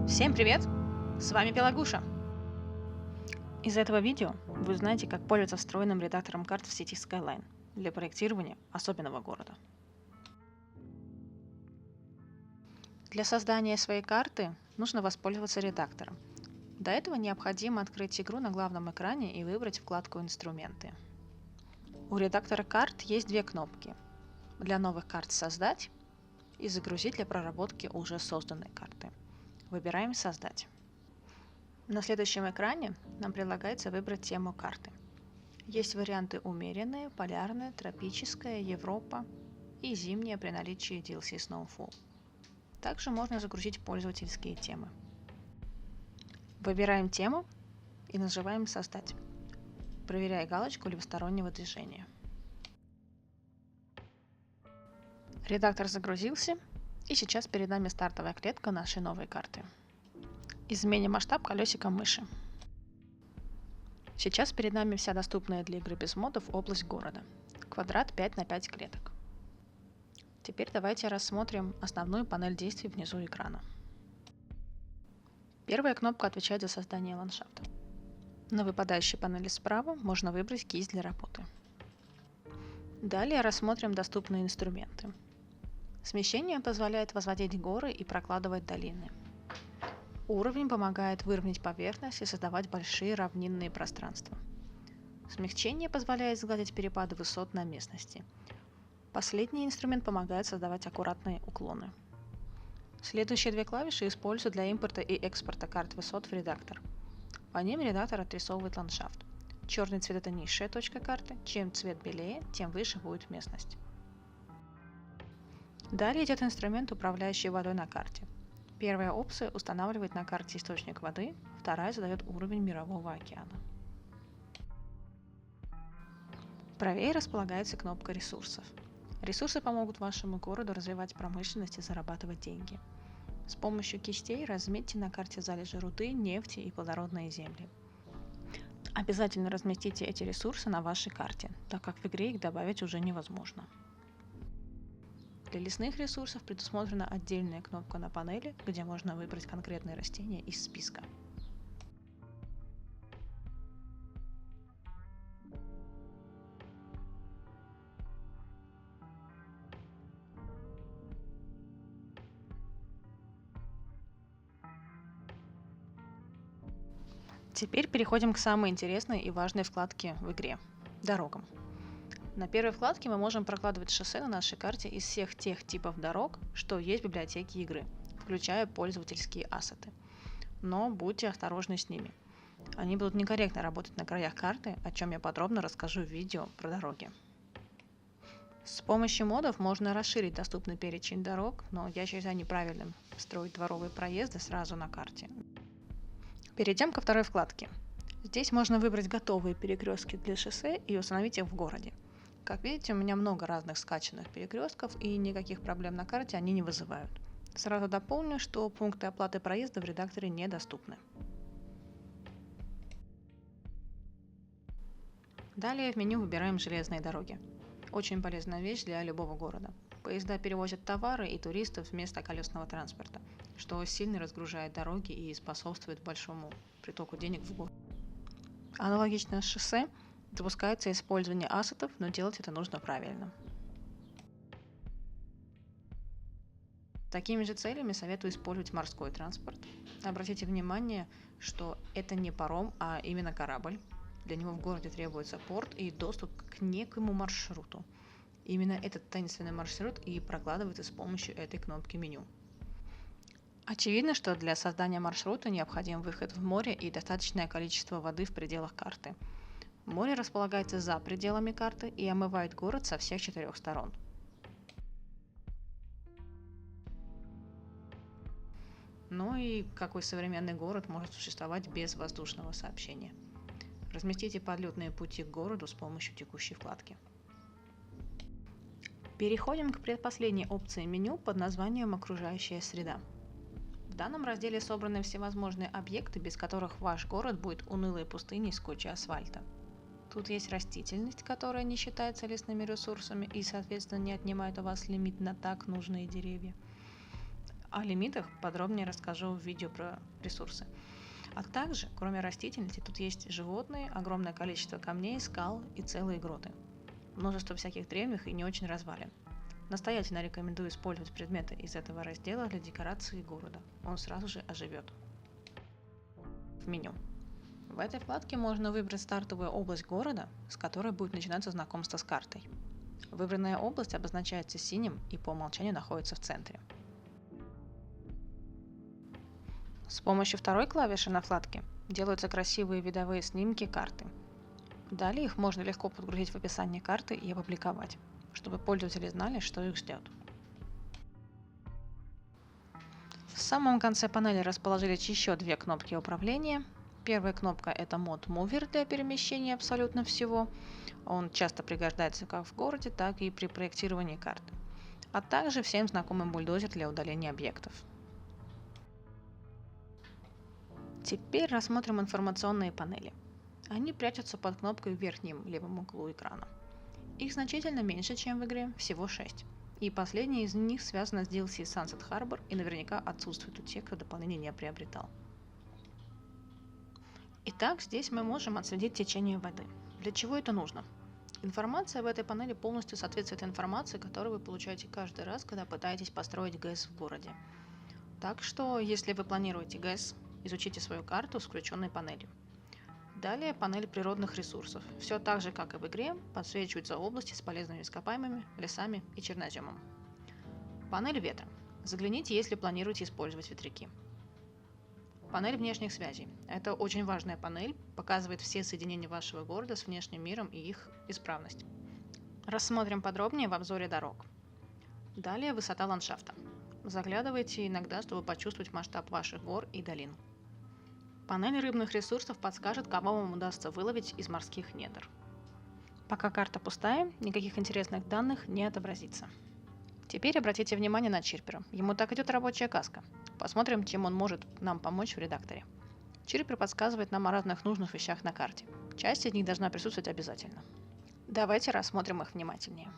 Всем привет! С вами Пелагуша. Из этого видео вы узнаете, как пользоваться встроенным редактором карт в сети Skyline для проектирования особенного города. Для создания своей карты нужно воспользоваться редактором. До этого необходимо открыть игру на главном экране и выбрать вкладку «Инструменты». У редактора карт есть две кнопки. Для новых карт «Создать» и «Загрузить для проработки уже созданной карты». Выбираем «Создать». На следующем экране нам предлагается выбрать тему карты. Есть варианты умеренные, полярная, тропическая, Европа и зимняя при наличии DLC Snowfall. Также можно загрузить пользовательские темы. Выбираем тему и нажимаем «Создать», проверяя галочку левостороннего движения. Редактор загрузился, и сейчас перед нами стартовая клетка нашей новой карты. Изменим масштаб колесиком мыши. Сейчас перед нами вся доступная для игры без модов область города. Квадрат 5 на 5 клеток. Теперь давайте рассмотрим основную панель действий внизу экрана. Первая кнопка отвечает за создание ландшафта. На выпадающей панели справа можно выбрать кисть для работы. Далее рассмотрим доступные инструменты. Смещение позволяет возводить горы и прокладывать долины. Уровень помогает выровнять поверхность и создавать большие равнинные пространства. Смягчение позволяет сгладить перепады высот на местности. Последний инструмент помогает создавать аккуратные уклоны. Следующие две клавиши используют для импорта и экспорта карт высот в редактор. По ним редактор отрисовывает ландшафт. Черный цвет – это низшая точка карты. Чем цвет белее, тем выше будет местность. Далее идет инструмент, управляющий водой на карте. Первая опция устанавливает на карте источник воды, вторая задает уровень мирового океана. Правее располагается кнопка ресурсов. Ресурсы помогут вашему городу развивать промышленность и зарабатывать деньги. С помощью кистей разметьте на карте залежи руды, нефти и плодородные земли. Обязательно разместите эти ресурсы на вашей карте, так как в игре их добавить уже невозможно. Для лесных ресурсов предусмотрена отдельная кнопка на панели, где можно выбрать конкретные растения из списка. Теперь переходим к самой интересной и важной вкладке в игре – дорогам. На первой вкладке мы можем прокладывать шоссе на нашей карте из всех тех типов дорог, что есть в библиотеке игры, включая пользовательские ассеты. Но будьте осторожны с ними. Они будут некорректно работать на краях карты, о чем я подробно расскажу в видео про дороги. С помощью модов можно расширить доступный перечень дорог, но я считаю неправильным строить дворовые проезды сразу на карте. Перейдем ко второй вкладке. Здесь можно выбрать готовые перекрестки для шоссе и установить их в городе. Как видите, у меня много разных скачанных перекрестков, и никаких проблем на карте они не вызывают. Сразу дополню, что пункты оплаты проезда в редакторе недоступны. Далее в меню выбираем железные дороги. Очень полезная вещь для любого города. Поезда перевозят товары и туристов вместо колесного транспорта, что сильно разгружает дороги и способствует большому притоку денег в город. Аналогично с шоссе, допускается использование ассетов, но делать это нужно правильно. Такими же целями советую использовать морской транспорт. Обратите внимание, что это не паром, а именно корабль. Для него в городе требуется порт и доступ к некоему маршруту. Именно этот таинственный маршрут и прокладывается с помощью этой кнопки меню. Очевидно, что для создания маршрута необходим выход в море и достаточное количество воды в пределах карты. Море располагается за пределами карты и омывает город со всех 4 сторон. Ну и какой современный город может существовать без воздушного сообщения? Разместите подлетные пути к городу с помощью текущей вкладки. Переходим к предпоследней опции меню под названием «Окружающая среда». В данном разделе собраны всевозможные объекты, без которых ваш город будет унылой пустыней с кучей асфальта. Тут есть растительность, которая не считается лесными ресурсами и, соответственно, не отнимает у вас лимит на так нужные деревья. О лимитах подробнее расскажу в видео про ресурсы. А также, кроме растительности, тут есть животные, огромное количество камней, скал и целые гроты. Множество всяких древних и не очень развалин. Настоятельно рекомендую использовать предметы из этого раздела для декорации города. Он сразу же оживет. В меню. В этой вкладке можно выбрать стартовую область города, с которой будет начинаться знакомство с картой. Выбранная область обозначается синим и по умолчанию находится в центре. С помощью второй клавиши на вкладке делаются красивые видовые снимки карты. Далее их можно легко подгрузить в описание карты и опубликовать, чтобы пользователи знали, что их ждет. В самом конце панели расположились еще две кнопки управления. Первая кнопка — это мод Mover для перемещения абсолютно всего. Он часто пригождается как в городе, так и при проектировании карты. А также всем знакомый бульдозер для удаления объектов. Теперь рассмотрим информационные панели. Они прячутся под кнопкой в верхнем левом углу экрана. Их значительно меньше, чем в игре, всего 6. И последняя из них связана с DLC Sunset Harbor и наверняка отсутствует у тех, кто дополнение не приобретал. Итак, здесь мы можем отследить течение воды. Для чего это нужно? Информация в этой панели полностью соответствует информации, которую вы получаете каждый раз, когда пытаетесь построить ГЭС в городе. Так что, если вы планируете ГЭС, изучите свою карту с включенной панелью. Далее панель природных ресурсов. Все так же, как и в игре, подсвечиваются области с полезными ископаемыми, лесами и черноземом. Панель ветра. Загляните, если планируете использовать ветряки. Панель внешних связей. Это очень важная панель, показывает все соединения вашего города с внешним миром и их исправность. Рассмотрим подробнее в обзоре дорог. Далее высота ландшафта. Заглядывайте иногда, чтобы почувствовать масштаб ваших гор и долин. Панель рыбных ресурсов подскажет, кого вам удастся выловить из морских недр. Пока карта пустая, никаких интересных данных не отобразится. Теперь обратите внимание на Чирпера. Ему так идет рабочая каска. Посмотрим, чем он может нам помочь в редакторе. Чирпер подсказывает нам о разных нужных вещах на карте. Часть из них должна присутствовать обязательно. Давайте рассмотрим их внимательнее.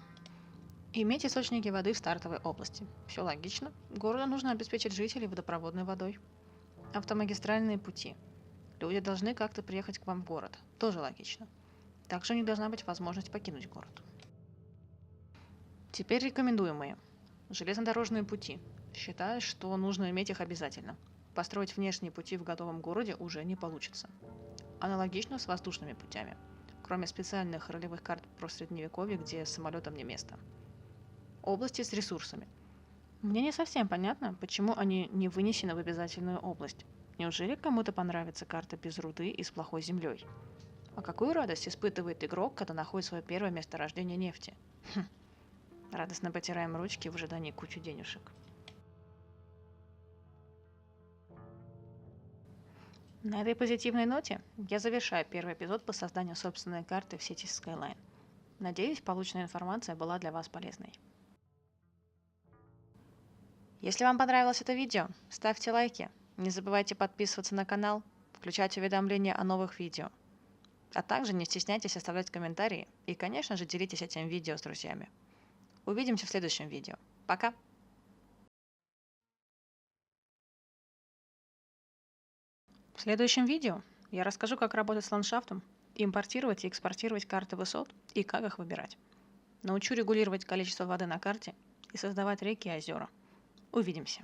Иметь источники воды в стартовой области. Все логично. Городу нужно обеспечить жителей водопроводной водой. Автомагистральные пути. Люди должны как-то приехать к вам в город. Тоже логично. Также у них должна быть возможность покинуть город. Теперь рекомендуемые. Железнодорожные пути. Считаю, что нужно иметь их обязательно. Построить внешние пути в готовом городе уже не получится. Аналогично с воздушными путями. Кроме специальных ролевых карт про средневековье, где самолетам не место. Области с ресурсами. Мне не совсем понятно, почему они не вынесены в обязательную область. Неужели кому-то понравится карта без руды и с плохой землей? А какую радость испытывает игрок, когда находит свое первое месторождение нефти? Радостно потираем ручки в ожидании кучи денежек. На этой позитивной ноте я завершаю первый эпизод по созданию собственной карты в сети Skyline. Надеюсь, полученная информация была для вас полезной. Если вам понравилось это видео, ставьте лайки, не забывайте подписываться на канал, включать уведомления о новых видео, а также не стесняйтесь оставлять комментарии и, конечно же, делитесь этим видео с друзьями. Увидимся в следующем видео. Пока! В следующем видео я расскажу, как работать с ландшафтом, импортировать и экспортировать карты высот и как их выбирать. Научу регулировать количество воды на карте и создавать реки и озера. Увидимся!